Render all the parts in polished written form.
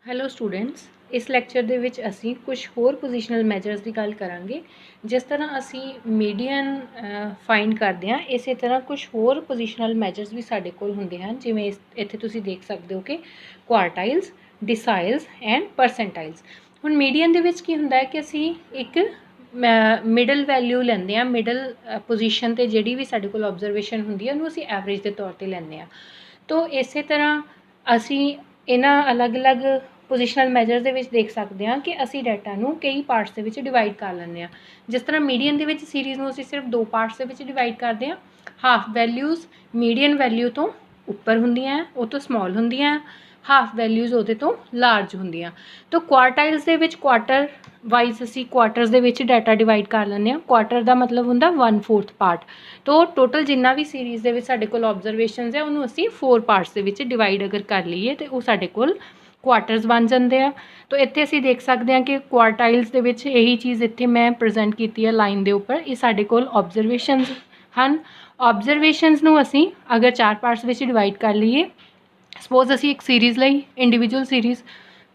Hello students, ਇਸ lecture ਦੇ ਵਿੱਚ ਅਸੀਂ ਕੁਝ ਹੋਰ ਪੋਜੀਸ਼ਨਲ ਮੈਜਰਸ ਦੀ ਗੱਲ ਕਰਾਂਗੇ। ਜਿਸ ਤਰ੍ਹਾਂ ਅਸੀਂ ਮੀਡੀਅਨ ਫਾਈਂਡ ਕਰਦੇ ਹਾਂ, ਇਸੇ ਤਰ੍ਹਾਂ ਕੁਝ ਹੋਰ ਪੋਜੀਸ਼ਨਲ ਮੈਜਰਸ ਵੀ ਸਾਡੇ ਕੋਲ ਹੁੰਦੇ ਹਨ। ਜਿਵੇਂ ਇੱਥੇ ਤੁਸੀਂ ਦੇਖ ਸਕਦੇ ਹੋ ਕਿ ਕੁਆਰਟਾਈਲਸ, ਡਿਸਾਈਲਸ ਐਂਡ ਪਰਸੈਂਟਾਈਲਸ। ਹੁਣ ਮੀਡੀਅਨ ਦੇ ਵਿੱਚ ਕੀ ਹੁੰਦਾ ਹੈ ਕਿ ਅਸੀਂ ਇੱਕ ਮਿਡਲ ਵੈਲਿਊ ਲੈਂਦੇ ਹਾਂ। ਮਿਡਲ ਪੋਜੀਸ਼ਨ 'ਤੇ ਜਿਹੜੀ ਵੀ ਸਾਡੇ ਕੋਲ ਆਬਜ਼ਰਵੇਸ਼ਨ ਹੁੰਦੀ ਹੈ ਉਹਨੂੰ ਅਸੀਂ ਐਵਰੇਜ ਦੇ ਤੌਰ 'ਤੇ ਲੈਂਦੇ ਹਾਂ। ਤੋ ਇਸੇ ਤਰ੍ਹਾਂ ਅਸੀਂ ਇਹਨਾਂ ਅਲੱਗ-ਅਲੱਗ ਪੋਜੀਸ਼ਨਲ ਮੈਜਰਸ ਦੇ ਵਿੱਚ ਦੇਖ ਸਕਦੇ ਹਾਂ ਕਿ ਅਸੀਂ ਡਾਟਾ ਨੂੰ ਕਈ ਪਾਰਟਸ ਦੇ ਵਿੱਚ ਡਿਵਾਈਡ ਕਰ ਲੈਂਦੇ ਹਾਂ। ਜਿਸ ਤਰ੍ਹਾਂ ਮੀਡੀਅਨ ਦੇ ਵਿੱਚ ਸੀਰੀਜ਼ ਨੂੰ ਅਸੀਂ ਸਿਰਫ 2 ਪਾਰਟਸ ਦੇ ਵਿੱਚ ਡਿਵਾਈਡ ਕਰਦੇ ਹਾਂ। ਹਾਫ ਵੈਲਿਊਜ਼ ਮੀਡੀਅਨ ਵੈਲਿਊ ਤੋਂ ਉੱਪਰ ਹੁੰਦੀਆਂ, ਉਹ ਤੋਂ ਸਮੌਲ ਹੁੰਦੀਆਂ, ਹਾਫ ਵੈਲਿਊਜ਼ ਉਹਦੇ ਤੋਂ ਲਾਰਜ ਹੁੰਦੀਆਂ। ਤਾਂ ਕੁਆਰਟਾਈਲਸ ਦੇ ਵਿੱਚ ਕੁਆਟਰ ਵਾਈਜ਼ ਅਸੀਂ ਕੁਆਟਰਸ ਦੇ ਵਿੱਚ ਡਾਟਾ ਡਿਵਾਈਡ ਕਰ ਲੈਂਦੇ ਹਾਂ। ਕੁਆਟਰ ਦਾ ਮਤਲਬ ਹੁੰਦਾ 1/4 ਪਾਰਟ। ਤੋ ਟੋਟਲ ਜਿੰਨਾ ਵੀ ਸੀਰੀਜ਼ ਦੇ ਵਿੱਚ ਸਾਡੇ ਕੋਲ ਆਬਜ਼ਰਵੇਸ਼ਨਸ ਹੈ ਉਹਨੂੰ ਅਸੀਂ 4 ਪਾਰਟਸ ਦੇ ਵਿੱਚ ਡਿਵਾਈਡ ਅਗਰ ਕਰ ਲਈਏ ਤਾਂ ਉਹ ਸਾਡੇ ਕੋਲ ਕੁਆਟਰਸ ਬਣ ਜਾਂਦੇ ਆ। ਤੋ ਇੱਥੇ ਅਸੀਂ ਦੇਖ ਸਕਦੇ ਹਾਂ ਕਿ ਕੁਆਰਟਾਈਲਸ ਦੇ ਵਿੱਚ ਇਹੀ ਚੀਜ਼ ਇੱਥੇ ਮੈਂ ਪ੍ਰੈਜ਼ੈਂਟ ਕੀਤੀ ਹੈ ਲਾਈਨ ਦੇ ਉੱਪਰ। ਇਹ ਸਾਡੇ ਕੋਲ ਆਬਜ਼ਰਵੇਸ਼ਨਸ ਹਨ। ਆਬਜ਼ਰਵੇਸ਼ਨਸ ਨੂੰ ਅਸੀਂ ਅਗਰ 4 ਪਾਰਟਸ ਵਿੱਚ ਡਿਵਾਈਡ ਕਰ ਲਈਏ, ਸਪੋਜ਼ ਅਸੀਂ ਇੱਕ ਸੀਰੀਜ਼ ਲਈ ਇੰਡੀਵਿਜੂਅਲ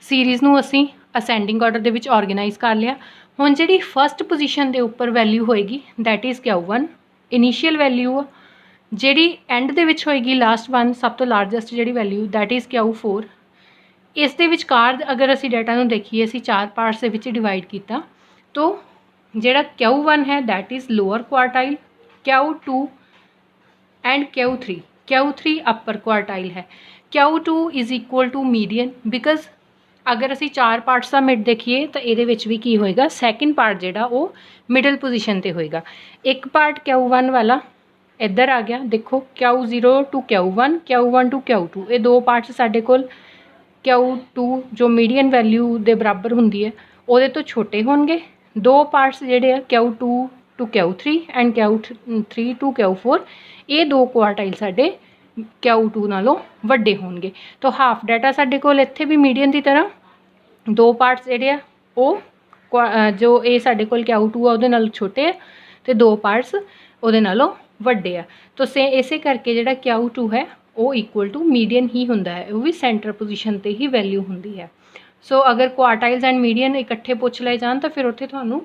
ਸੀਰੀਜ਼ ਨੂੰ ਅਸੀਂ ਅਸੈਂਡਿੰਗ ਆਰਡਰ ਦੇ ਵਿੱਚ ਆਰਗੇਨਾਈਜ਼ ਕਰ ਲਿਆ। ਹੁਣ ਜਿਹੜੀ ਫਸਟ ਪੋਜੀਸ਼ਨ ਦੇ ਉੱਪਰ ਵੈਲਿਊ ਹੋਏਗੀ that is Q1 initial value ਆ। ਜਿਹੜੀ ਐਂਡ ਦੇ ਵਿੱਚ ਹੋਏਗੀ ਲਾਸਟ ਵਨ ਸਭ ਤੋਂ ਲਾਰਜੈਸਟ ਜਿਹੜੀ ਵੈਲਿਊ ਦੈਟ ਇਜ਼ Q4। ਇਸ ਦੇ ਵਿਚਕਾਰ ਅਗਰ ਅਸੀਂ ਡਾਟਾ ਨੂੰ ਦੇਖੀਏ, ਅਸੀਂ 4 ਪਾਰਟਸ ਦੇ ਵਿੱਚ ਡਿਵਾਈਡ ਕੀਤਾ, ਤੋ ਜਿਹੜਾ Q1 ਹੈ that is lower quartile, Q2 and Q3 upper quartile ਹੈ। Q2 is equal to median because ਅਗਰ ਅਸੀਂ 4 ਪਾਰਟਸ ਦਾ ਮਿਡ ਦੇਖੀਏ ਤਾਂ ਇਹਦੇ ਵਿੱਚ ਵੀ ਕੀ ਹੋਏਗਾ, ਸੈਕਿੰਡ ਪਾਰਟ ਜਿਹੜਾ ਉਹ ਮਿਡਲ ਪੋਜੀਸ਼ਨ 'ਤੇ ਹੋਏਗਾ। ਇੱਕ ਪਾਰਟ Q1 ਵਾਲਾ ਇੱਧਰ ਆ ਗਿਆ, ਦੇਖੋ Q0 to Q1, Q1 to Q2, ਇਹ 2 ਪਾਰਟਸ ਸਾਡੇ ਕੋਲ Q2 ਜੋ ਮੀਡੀਅਨ ਵੈਲਿਊ ਦੇ ਬਰਾਬਰ ਹੁੰਦੀ ਹੈ ਉਹਦੇ ਤੋਂ ਛੋਟੇ ਹੋਣਗੇ। 2 ਪਾਰਟਸ ਜਿਹੜੇ ਆ Q2 to Q3 and Q3 to Q4, ਇਹ 2 ਕੁਆਰਟਾਈਲ ਸਾਡੇ Q2 ਨਾਲੋਂ ਵੱਡੇ ਹੋਣਗੇ। ਤਾਂ ਹਾਫ ਡਾਟਾ ਸਾਡੇ ਕੋਲ ਇੱਥੇ ਵੀ ਮੀਡੀਅਨ ਦੀ ਤਰ੍ਹਾਂ 2 ਪਾਰਟਸ ਜਿਹੜੇ ਆ ਉਹ ਜੋ ਇਹ ਸਾਡੇ ਕੋਲ Q2 ਆ ਉਹਦੇ ਨਾਲ ਛੋਟੇ ਆ ਅਤੇ 2 ਪਾਰਟਸ ਉਹਦੇ ਨਾਲੋਂ ਵੱਡੇ ਆ। ਤਾਂ ਇਸੇ ਕਰਕੇ ਜਿਹੜਾ Q2 ਹੈ ਉਹ ਇਕੁਅਲ ਟੂ ਮੀਡੀਅਨ ਹੀ ਹੁੰਦਾ ਹੈ, ਉਹ ਵੀ ਸੈਂਟਰ ਪੋਜੀਸ਼ਨ 'ਤੇ ਹੀ ਵੈਲਿਊ ਹੁੰਦੀ ਹੈ। ਸੋ ਅਗਰ ਕੁਆਰਟਾਈਲਸ ਐਂਡ ਮੀਡੀਅਨ ਇਕੱਠੇ ਪੁੱਛ ਲਏ ਜਾਣ ਤਾਂ ਫਿਰ ਉੱਥੇ ਤੁਹਾਨੂੰ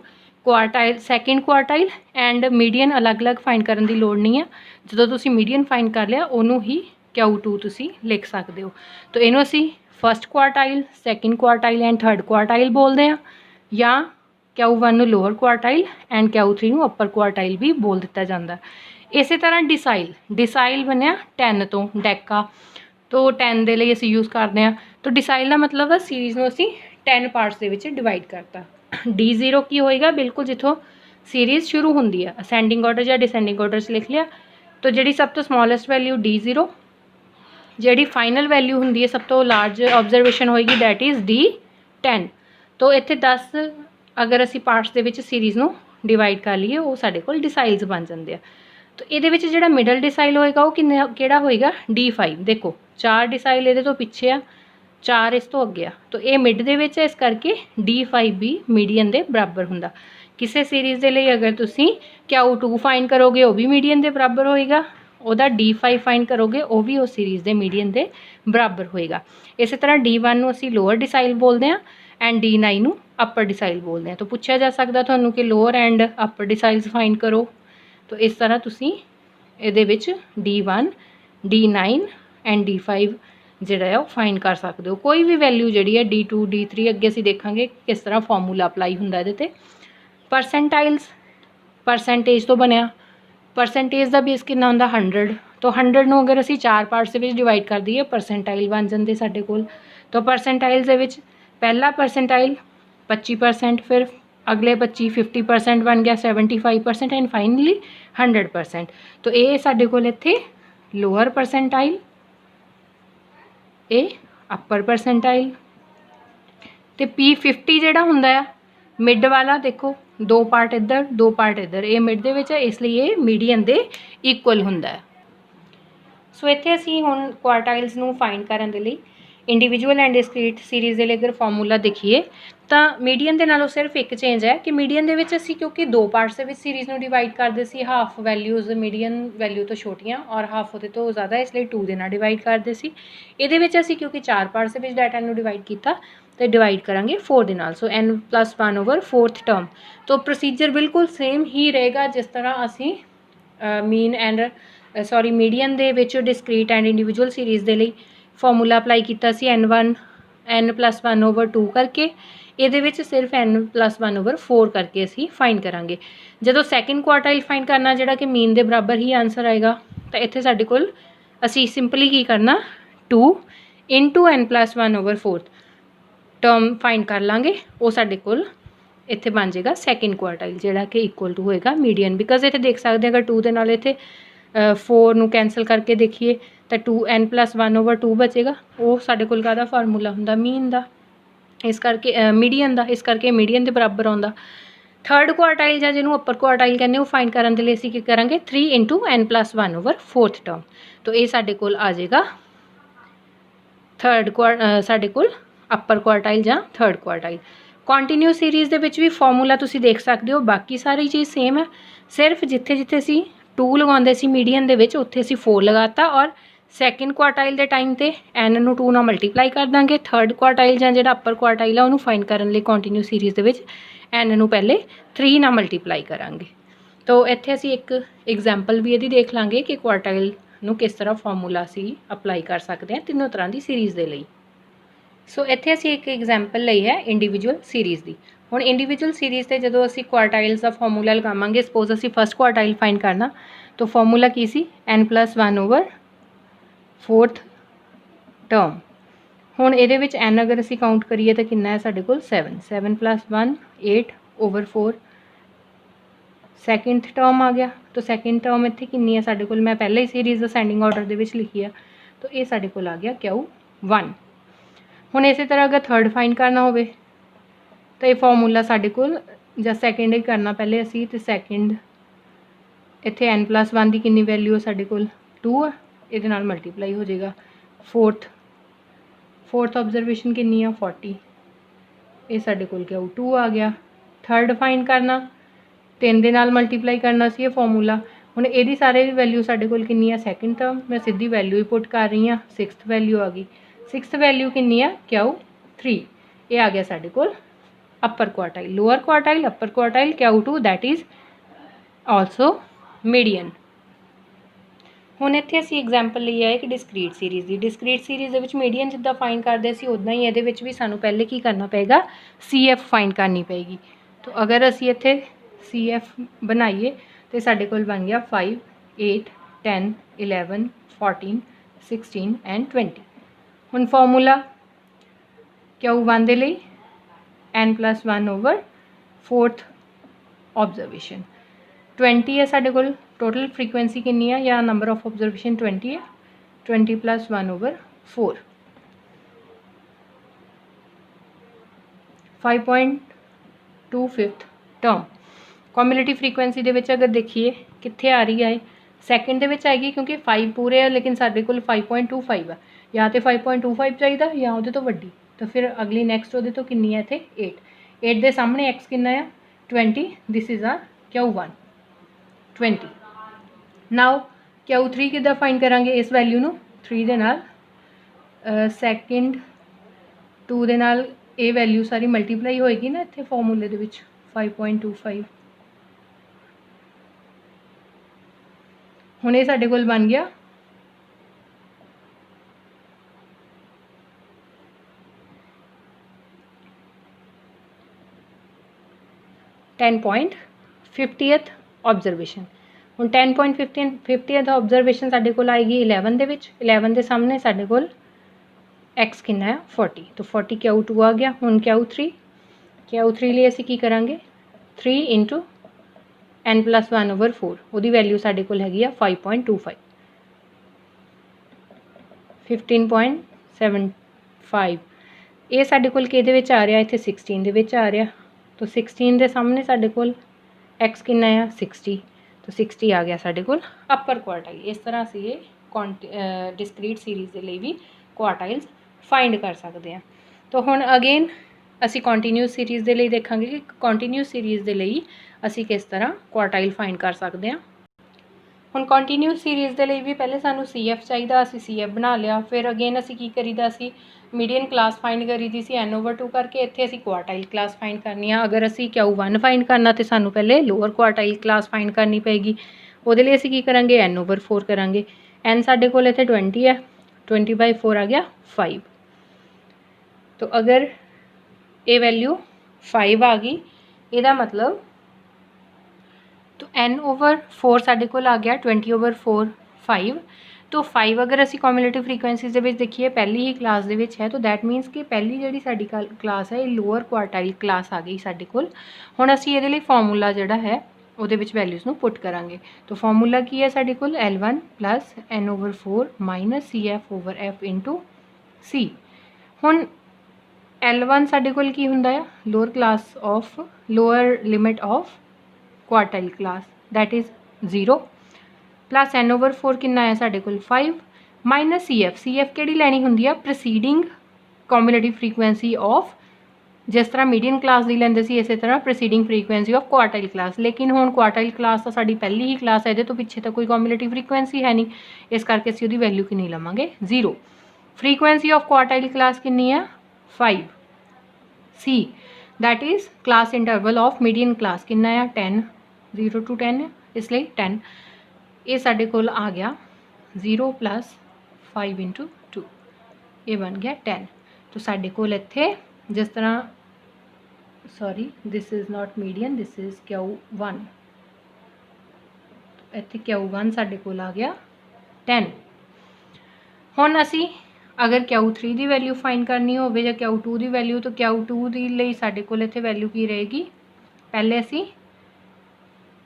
quartile second quartile and median ਅਲੱਗ-ਅਲੱਗ ਫਾਈਂਡ ਕਰਨ ਦੀ ਲੋੜ ਨਹੀਂ ਹੈ। ਜਦੋਂ ਤੁਸੀਂ ਮੀਡੀਅਨ ਫਾਈਂਡ ਕਰ ਲਿਆ ਉਹਨੂੰ ਹੀ Q2 ਤੁਸੀਂ ਲਿਖ ਸਕਦੇ ਹੋ। ਤਾਂ ਇਹਨੂੰ ਅਸੀਂ first quartile, second quartile and third quartile ਬੋਲਦੇ ਹਾਂ, ਜਾਂ Q1 ਨੂੰ ਲੋਅਰ ਕੁਆਰਟਾਈਲ ਐਂਡ Q3 ਨੂੰ ਅਪਰ ਕੁਆਰਟਾਈਲ ਵੀ ਬੋਲ ਦਿੱਤਾ ਜਾਂਦਾ। ਇਸੇ ਤਰ੍ਹਾਂ ਡਿਸਾਈਲ ਬਣਿਆ 10 ਤੋਂ, ਡੈਕਾ ਤੋਂ 10 ਦੇ ਲਈ ਅਸੀਂ ਯੂਜ਼ ਕਰਦੇ ਹਾਂ। ਤਾਂ ਡਿਸਾਈਲ ਦਾ ਮਤਲਬ ਹੈ ਸੀਰੀਜ਼ ਨੂੰ ਅਸੀਂ 10 ਪਾਰਟਸ ਦੇ ਵਿੱਚ ਡਿਵਾਈਡ ਕਰਤਾ। D0 ਕੀ ਹੋਏਗਾ, ਬਿਲਕੁਲ ਜਿੱਥੋਂ ਸੀਰੀਜ਼ ਸ਼ੁਰੂ ਹੁੰਦੀ ਹੈ, ਅਸੈਂਡਿੰਗ ਆਰਡਰ ਜਾਂ ਡਿਸੈਂਡਿੰਗ ਆਰਡਰ 'ਚ ਲਿਖ ਲਿਆ। ਤਾਂ ਜਿਹੜੀ ਸਭ ਤੋਂ ਸਮੋਲੈਸਟ ਵੈਲਿਊ D0, ਜਿਹੜੀ ਫਾਈਨਲ ਵੈਲਿਊ ਹੁੰਦੀ ਹੈ ਸਭ ਤੋਂ ਲਾਰਜ ਆਬਜ਼ਰਵੇਸ਼ਨ ਹੋਏਗੀ ਦੈਟ ਇਜ਼ D10। ਤਾਂ ਇੱਥੇ 10 ਅਗਰ ਅਸੀਂ ਪਾਰਟਸ ਦੇ ਵਿੱਚ ਸੀਰੀਜ਼ ਨੂੰ ਡਿਵਾਈਡ ਕਰ ਲਈਏ ਉਹ ਸਾਡੇ ਕੋਲ ਡਿਸਾਈਲਸ ਬਣ ਜਾਂਦੇ ਆ। ਤਾਂ ਇਹਦੇ ਵਿੱਚ ਜਿਹੜਾ ਮਿਡਲ ਡਿਸਾਈਲ ਹੋਏਗਾ ਉਹ ਕਿਹੜਾ ਹੋਏਗਾ, D5। ਦੇਖੋ 4 ਡਿਸਾਈਲ ਇਹਦੇ ਤੋਂ ਪਿੱਛੇ ਆ, 4 ਇਸ ਤੋਂ ਅੱਗੇ ਆ, ਤਾਂ ਇਹ ਮਿਡ ਦੇ ਵਿੱਚ ਹੈ, ਇਸ ਕਰਕੇ D5 ਵੀ ਮੀਡੀਅਨ ਦੇ ਬਰਾਬਰ ਹੁੰਦਾ। ਕਿਸੇ ਸੀਰੀਜ਼ ਦੇ ਲਈ ਅਗਰ ਤੁਸੀਂ Q2 ਫਾਈਂਡ ਕਰੋਗੇ ਉਹ ਵੀ ਮੀਡੀਅਨ ਦੇ ਬਰਾਬਰ ਹੋਏਗਾ, ਉਹਦਾ D5 ਫਾਈਂਡ ਕਰੋਗੇ ਉਹ ਵੀ ਉਸ ਸੀਰੀਜ਼ ਦੇ ਮੀਡੀਅਨ ਦੇ ਬਰਾਬਰ ਹੋਏਗਾ। ਇਸੇ ਤਰ੍ਹਾਂ D1 ਨੂੰ ਅਸੀਂ ਲੋਅਰ ਡਿਸਾਈਲ ਬੋਲਦੇ ਹਾਂ ਐਂਡ D9 ਨੂੰ ਅਪਰ ਡਿਸਾਈਲ ਬੋਲਦੇ ਹਾਂ। ਤਾਂ ਪੁੱਛਿਆ ਜਾ ਸਕਦਾ ਤੁਹਾਨੂੰ ਕਿ ਲੋਅਰ ਐਂਡ ਅਪਰ ਡਿਸਾਈਲਸ ਫਾਈਂਡ ਕਰੋ, ਤਾਂ ਇਸ ਤਰ੍ਹਾਂ ਤੁਸੀਂ ਇਹਦੇ ਵਿੱਚ D1, D9 ਐਂਡ D5 ਜਿਹੜਾ ਹੈ ਉਹ ਫਾਈਂਡ ਕਰ ਸਕਦੇ ਹੋ। ਕੋਈ ਵੀ ਵੈਲਿਊ ਜਿਹੜੀ ਹੈ D2, D3 ਅੱਗੇ ਅਸੀਂ ਦੇਖਾਂਗੇ ਕਿਸ ਤਰ੍ਹਾਂ ਫਾਰਮੂਲਾ ਅਪਲਾਈ ਹੁੰਦਾ ਇਹਦੇ 'ਤੇ। ਪਰਸੈਂਟਾਈਲਸ ਪਰਸੈਂਟੇਜ ਤੋਂ ਬਣਿਆ। ਪਰਸੈਂਟੇਜ ਦਾ ਬੇਸ ਕਿੰਨਾ ਹੁੰਦਾ, 100। ਤਾਂ 100 ਨੂੰ ਅਗਰ ਅਸੀਂ 4 ਪਾਰਟਸ ਦੇ ਵਿੱਚ ਡਿਵਾਈਡ ਕਰ ਦਈਏ ਪਰਸੈਂਟਾਈਲ ਬਣ ਜਾਂਦੇ ਸਾਡੇ ਕੋਲ। ਤਾਂ ਪਰਸੈਂਟਾਈਲਸ ਦੇ ਵਿੱਚ ਪਹਿਲਾ ਪਰਸੈਂਟਾਈਲ 25%, ਫਿਰ ਅਗਲੇ 25 50% ਬਣ ਗਿਆ, 75% ਐਂਡ ਫਾਈਨਲੀ 100%। ਤਾਂ ਇਹ ਸਾਡੇ ਕੋਲ ਇੱਥੇ ਲੋਅਰ ਪਰਸੈਂਟਾਈਲ, ਇਹ ਅਪਰ ਪਰਸੈਂਟਾਈਲ। ਅਤੇ P50 ਜਿਹੜਾ ਹੁੰਦਾ ਆ ਮਿਡ ਵਾਲਾ, ਦੇਖੋ 2 ਪਾਰਟ ਇੱਧਰ 2 ਪਾਰਟ ਇੱਧਰ, ਇਹ ਮਿਡ ਦੇ ਵਿੱਚ ਹੈ, ਇਸ ਲਈ ਇਹ ਮੀਡੀਅਨ ਦੇ ਇਕੁਅਲ ਹੁੰਦਾ ਹੈ। ਸੋ ਇੱਥੇ ਅਸੀਂ ਹੁਣ ਕੁਆਰਟਾਈਲਸ ਨੂੰ ਫਾਈਂਡ ਕਰਨ ਦੇ ਲਈ इंडिविजुअल एंड डिस्क्रीट सीरीज़ के लिए अगर फॉर्मूला देखिए तो मीडियन के नालों सिर्फ एक चेंज है कि मीडियन के विच असी क्योंकि दो पार्ट्स के सीरीज़ में डिवाइड करते सी, हाफ वैल्यूज़ मीडियन वैल्यू तो छोटियां और हाफ वो तो ज़्यादा, इसलिए 2 के नाल डिवाइड करते सी। ये असी क्योंकि 4 पार्ट्स के डाटा में डिवाइड किया तो डिवाइड करांगे 4 के नाल, सो n+1/4 टर्म। तो प्रोसीजर बिल्कुल सेम ही रहेगा जिस तरह असी mean and median they which discrete and individual series के लिए फॉर्मूला अप्लाई किया n+1/2 करके, ये सिर्फ n+1/4 करके असी फाइंड करांगे। जो सैकेंड क्वार्टाइल फाइंड करना जोड़ा कि मीन के बराबर ही आंसर आएगा, तो इत्थे साडे कोल असी सिंपली की करना 2 × n+1/4 टर्म फाइंड कर लाँगे, वो साडे कोल इत्थे बन जाएगा सैकेंड क्वार्टाइल जोड़ा कि इक्वल टू होएगा मीडियन। बिकॉज इत्थे देख सकते अगर 2 के नाल इत्थे 4 नूं कैंसल करके देखिए तो 2n+1/2 बचेगा, वो साडे कोल काहदा फार्मूला हुंदा मीन दा, इस करके मीडियन दा, इस करके मीडियन के बराबर आउंदा। थर्ड क्वार्टाइल जां जिन्होंने अपर क्वार्टाइल कहते हैं, वो फाइंड करने के लिए असीं की करांगे 3 × n+1/4 टर्म। तो ये साडे कोल आ जाएगा साडे कोल अपर क्वार्टाइल जां थर्ड क्वार्टाइल। कॉन्टीन्यूस सीरीज़ के विच भी फॉर्मूला तुसीं देख सकते हो, बाकी सारी चीज़ सेम है, सिर्फ जिथे जिथे असीं 2 लगाते सी मीडियन दे विच उत्थे असीं 4 लगाता, और सैकेंड क्वार्टाइल के टाइम ते n नूं 2 नाल मल्टीप्लाई कर देंगे। थर्ड क्वार्टाइल जां जिहड़ा अपर क्वार्टाइल है उन्होंने फाइंड करने लिए कॉन्टीन्यूस सीरीज़ के विच n नूं पहले 3 नाल मल्टीप्लाई करांगे। तो इत्थे असीं एक एग्जाम्पल भी यदि देख लांगे कि क्वार्टाइल नूं किस तरह फॉर्मूला असीं अप्लाई कर सकते हैं तीनों तरह की सीरीज़ के लिए। सो इत्थे असीं एक एग्जाम्पल लई है इंडिविजुअल सीरीज़ की। हुण इंडिविजुअल सीरीज़ से जो असीं क्वार्टाइल्स का फॉर्मूला लगावांगे, सपोज असीं फर्स्ट क्वार्टाइल फाइंड करना, तो फॉर्मूला की सी n+1/4 टर्म। हुण इहदे विच n अगर असीं काउंट करिए तो कितना है साडे कोल 7 + 1 8/4 सैकेंड टर्म आ गया। तो सैकेंड टर्म इत्थे कितनी है साडे कोल, मैं पहले ही सीरीज़ असेंडिंग ऑर्डर दे विच लिखी है, तो ये साडे कोल आ गया Q1। हुण इस तरह अगर थर्ड फाइंड करना होवे तो ये फॉर्मूला साडे कोल जां सैकेंड ही करना पहले असीं, तो सैकेंड इत्थे n+1 की कितनी वैल्यू है साडे कोल 2 है, इहदे नाल मल्टीप्लाई हो जाएगा। फोर्थ ऑब्जरवेशन कितनी है 40, ये साडे कोल Q2 आ गया। थर्ड फाइंड करना 3 दे नाल मल्टीप्लाई करना सी ये फॉर्मूला। हुण इहदी सारे वैल्यू साडे कोल कितनी है सैकेंड टर्म, मैं सीधी वैल्यू ही पुट कर रही हाँ, 6th वैल्यू आ गई। 6th वैल्यू कितनी है Q3, ये आ गया साडे कोल upper quartile. Lower quartile upper quartile Q2 that is also median. हुण इत्थे असीं एग्जाम्पल ली है कि डिस्क्रीट सीरीज़ की। डिस्क्रीट सीरीज़ दे विच मीडियन जिद्दां फाइंड करदे सी उदां ही इहदे विच भी सानूं पहले की करना पेगा CF फाइंड करनी पेगी। तो अगर असीं इत्थे CF बनाइए तो साडे कोल बन गया 5 8 10 11 14 16 एंड 20। हुण फॉर्मूला Q1 दे लई n+1/4 ऑब्जरवेशन 20 है साडे कोल। टोटल फ्रीक्वेंसी कितनी है या नंबर ऑफ ऑब्जरवेशन 20 है, 20 + 1/4 5.25 टर्म। कॉम्युलेटिव फ्रीक्वेंसी दे विच अगर देखिए कित्थे आ रही है, सैकेंड दे विच आएगी क्योंकि 5 पूरे है, लेकिन साडे कोल 5.25 है, या तो 5.25 चाहिए या उहदे तो वड्डी। तो फिर अगली नैक्सट उहदे तो कितनी है इत्थे 8 दे सामने x कितना है 20, this is our Q1 20। Now Q3 किद्दां फाइंड करांगे, इस वैल्यू नूं 3 दे नाल सैकेंड 2 दे नाल ये वैल्यू सारी मल्टीप्लाई होएगी ना इत्थे फॉर्मूले दे विच 5.25। हुण ये साडे कोल बन गया 10.50th ऑब्जरवेशन। हुण 10.50th ऑब्जरवेशन साडे कोल आएगी 11 दे विच। 11 दे सामने साडे कोल x कितना है 40, तो 40 Q2 आ गया। हुण Q3 लिए असीं की करांगे 3 × n+1/4, उहदी वैल्यू साडे कोल हैगी 5.25 15.75। ये साडे कोल किहदे विच आ रहा, इत्थे 16 दे विच आ रहा। तो 16 दे सामने साडे कोल x कितना है 60, तो 60 आ गया साडे कोल अपर क्वार्टाइल। इस तरह से ये डिस्क्रीट सीरीज़ के लिए भी क्वार्टाइल्स फाइंड कर सकते हैं। तो हुण अगेन असी कॉन्टीन्यूस सीरीज़ के लिए देखांगे कि कॉन्टीन्यूस सीरीज़ के लिए असी किस तरह क्वार्टाइल फाइंड कर सकते हैं। हुण कॉन्टीन्यूस सीरीज़ के लिए भी पहले सानू CF चाहिए, असी CF बना लिया। फिर अगेन असी की करीदा सी मीडियन क्लास फाइंड करी दी सी N/2 करके। इत्थे असी क्वार्टाइल क्लास फाइंड करनी है। अगर असी Q1 फाइंड करना तो सानू पहले लोअर क्वार्टाइल क्लास फाइंड करनी पेगी। उहदे लई असी की करांगे N/4 करांगे। N साडे कोल इत्थे 20 है, 20/4 आ गया 5। तो अगर ये वैल्यू 5 आ गई, ਇਹਦਾ मतलब तो N/4 साडे कोल आ गया 20/4 5। तो 5 अगर असी कॉम्यूलेटिव फ्रीकुएंसीज़ दे देखिए पहली ही क्लास दे है, तो दैट मीनस कि पहली जिहड़ी साडी क्लास है ये लोअर क्वार्टाइल क्लास आ गई साडे कोल। हुण असी इहदे लई फॉर्मूला जिहड़ा है उहदे विच वैल्यूज़ नूं पुट करांगे। तो फॉर्मूला की है साडे कोल L1 plus N/4 minus CF/F into C। हुण L1 साडे कोल की हुंदा है lower class of lower limit of quartile class that is 0 plus N/4 कितना है साडे कोल 5 माइनस CF किहड़ी लैनी हुंदी है प्रीसीडिंग कॉम्यूलेटिव फ्रीकुएंसी ऑफ, जिस तरह मीडियन क्लास दी लैंदे सी इस तरह preceding frequency of quartile class. लेकिन हुण क्वार्टाइल क्लास तो साडी पहली ही क्लास है, इहदे तो पिछे तो कोई कॉम्यूलेटिव फ्रीकुएंसी है नहीं, इस करके असीं उहदी वैल्यू कितनी लवांगे 0। फ्रीकुएंसी ऑफ क्वार्टाइल क्लास कितनी है 5। C that is class interval of median class कितना है 10, 0 to 10 है, इसलिए 10। ये साडे कोल आ गया 0 प्लस 5 इंटू 2, ये बन गया 10। तो साडे कोल इत्थे जिस तरह sorry this is not median, this is Q1। इत्थे Q1 साडे कोल आ गया 10। हुण असी अगर Q3 की वैल्यू फाइंड करनी हो या Q2 की वैल्यू, तो Q2 की लिए साडे कोल इत्थे वैल्यू की रहेगी, पहले असी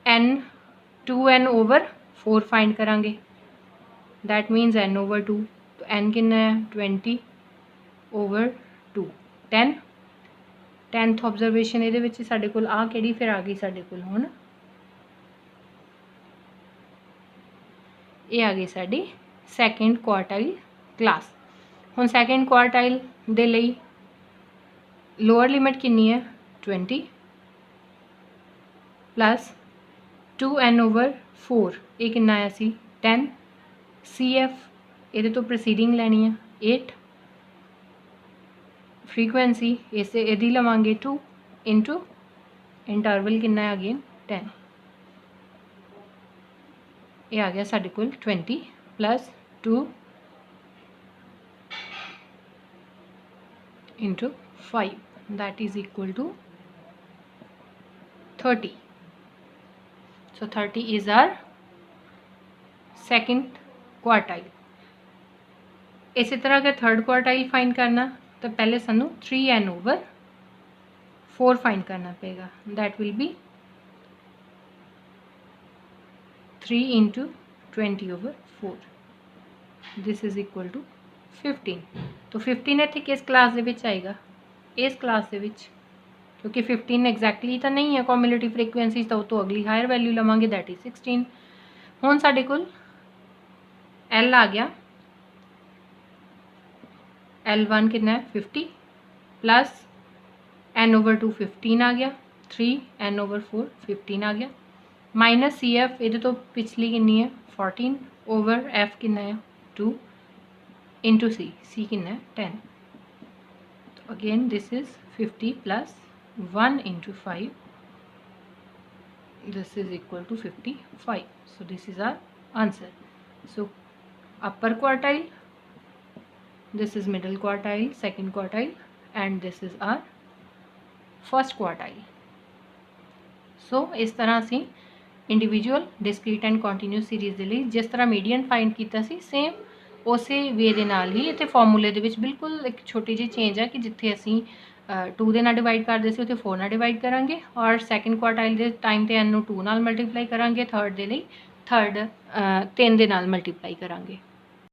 N/4 फाइंड करांगे दैट मीनस N/2। तो N कितना है 20/2 10। 10th ऑब्जरवेशन ये विच साडे कोल आ किहड़ी फिर आ गई साडे कोल हुण ये आ गई साडी सैकेंड क्वार्टाइल क्लास। हुण सैकेंड क्वार्टाइल दे लई लोअर लिमिट कितनी है 20 प्लस 2N/4 ये कितना आया सी 10। CF ये तो प्रीसीडिंग लैनी है 8। फ्रीकुएंसी इसे यदि लवांगे 2 इंटू इंटरवल कितना है अगेन 10। ये आ गया साडे कोल 20 plus 2 into 5 that is equal to 30। So 30 is our second quartile. इसी तरह अगर थर्ड क्वार्टाइल फाइंड करना तो पहले सानू 3N/4 फाइंड करना पेगा that will be 3 into 20/4 this is equal to 15। तो 15 इत्थे किस क्लास दे विच आएगा इस क्लास दे विच, क्योंकि 15 एग्जैक्टली तो नहीं है कॉम्यूलेटिव फ्रीकुएंसी, तो अगली हायर वैल्यू लवांगे दैट इज़ 16। हुण साडे कोल L आ गया L1 कितना है 50 प्लस N/2 15 आ गया 3N/4 15 आ गया माइनस CF ये तो पिछली कितनी है 14/F कितना है 2 इंटू C कितना है 10। तो again this is 50 plus 1 into 5 this is equal to 55। so this is our answer। so upper quartile, this is middle quartile, second quartile and this is our first quartile। so इस तरह असी individual discrete and continuous series के लिए जिस तरह median find किया same उस वे दे नाल ही इत्थे फॉर्मूले दे विच बिल्कुल एक छोटी जी चेंज है कि जिथे असी 2 ਦੇ ਨਾਲ डिवाइड करते थे 4 ਨਾਲ डिवाइड करांगे और सैकेंड क्वार्टाइल के टाइम तो N ਨੂੰ 2 ਨਾਲ मल्टीप्लाई करांगे, थर्ड दे लिए 3 ਦੇ ਨਾਲ मल्टीप्लाई करांगे।